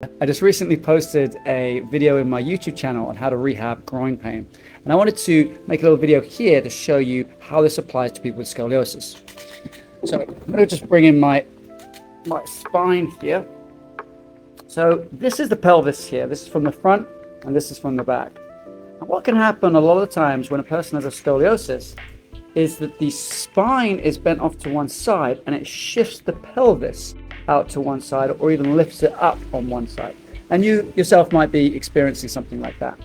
I just recently posted a video in my YouTube channel on how to rehab groin pain. And I wanted to make a little video here to show you how this applies to people with scoliosis. So I'm going to just bring in my spine here. So this is the pelvis here. This is from the front and this is from the back. And what can happen a lot of the times when a person has a scoliosis is that the spine is bent off to one side and it shifts the pelvis out to one side or even lifts it up on one side. And you yourself might be experiencing something like that.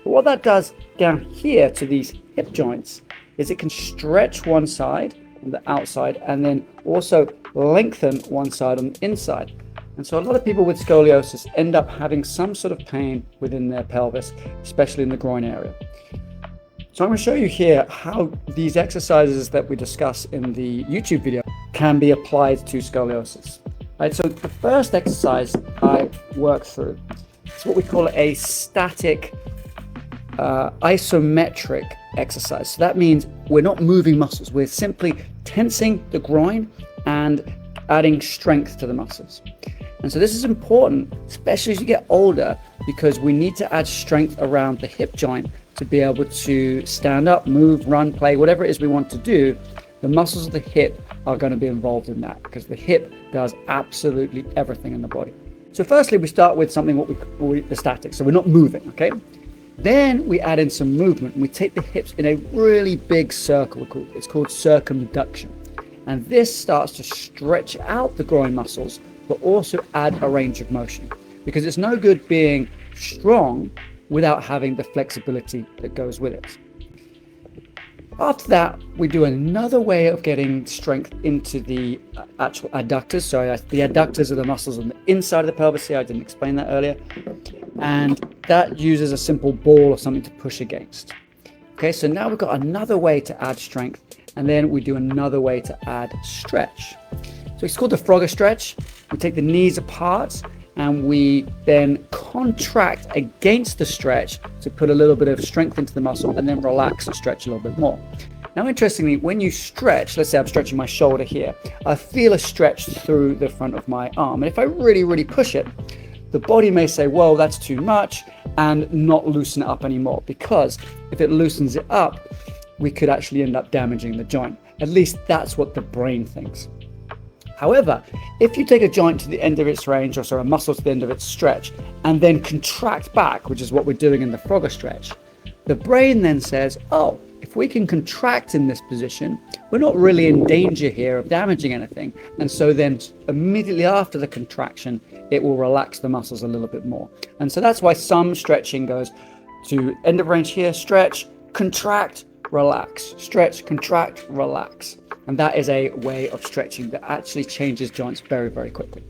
But what that does down here to these hip joints is it can stretch one side on the outside and then also lengthen one side on the inside. And so a lot of people with scoliosis end up having some sort of pain within their pelvis, especially in the groin area. So I'm going to show you here how these exercises that we discuss in the YouTube video can be applied to scoliosis. Right, so the first exercise I work through is what we call a static isometric exercise. So that means we're not moving muscles. We're simply tensing the groin and adding strength to the muscles. And so this is important, especially as you get older, because we need to add strength around the hip joint to be able to stand up, move, run, play, whatever it is we want to do. The muscles of the hip are going to be involved in that because the hip does absolutely everything in the body. So firstly, we start with something what we call the static. So we're not moving, okay? Then we add in some movement and we take the hips in a really big circle. It's called circumduction. And this starts to stretch out the groin muscles, but also add a range of motion, because it's no good being strong without having the flexibility that goes with it. After that, we do another way of getting strength into the actual adductors. So the adductors are the muscles on the inside of the pelvis here. I didn't explain that earlier. And that uses a simple ball or something to push against. Okay, so now we've got another way to add strength, and then we do another way to add stretch. So it's called the Frogger stretch. We take the knees apart and we then contract against the stretch to put a little bit of strength into the muscle and then relax and stretch a little bit more. Now, interestingly, when you stretch, let's say I'm stretching my shoulder here, I feel a stretch through the front of my arm. And if I really, really push it, the body may say, whoa, that's too much, and not loosen it up anymore, because if it loosens it up, we could actually end up damaging the joint. At least that's what the brain thinks. However, if you take a joint to the end of its range, or a muscle to the end of its stretch, and then contract back, which is what we're doing in the Frogger stretch, the brain then says, oh, if we can contract in this position, we're not really in danger here of damaging anything. And so then immediately after the contraction, it will relax the muscles a little bit more. And so that's why some stretching goes to end of range here, stretch, contract, relax, stretch, contract, relax. And that is a way of stretching that actually changes joints very, very quickly.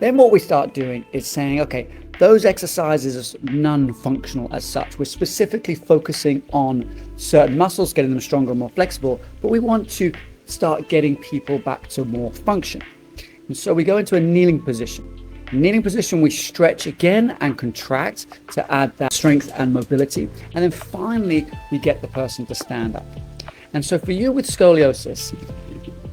Then what we start doing is saying, okay, those exercises are non-functional as such. We're specifically focusing on certain muscles, getting them stronger and more flexible, but we want to start getting people back to more function. And so we go into a kneeling position. In kneeling position, we stretch again and contract to add that strength and mobility. And then finally, we get the person to stand up. And so for you with scoliosis,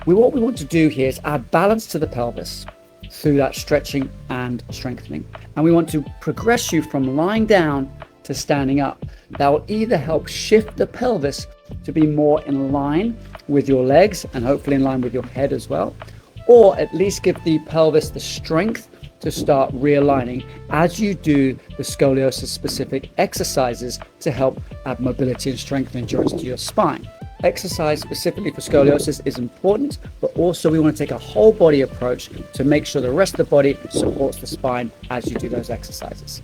what we want to do here is add balance to the pelvis through that stretching and strengthening. And we want to progress you from lying down to standing up. That will either help shift the pelvis to be more in line with your legs and hopefully in line with your head as well, or at least give the pelvis the strength to start realigning as you do the scoliosis specific exercises to help add mobility and strength and endurance to your spine. Exercise specifically for scoliosis is important, but also we want to take a whole body approach to make sure the rest of the body supports the spine as you do those exercises.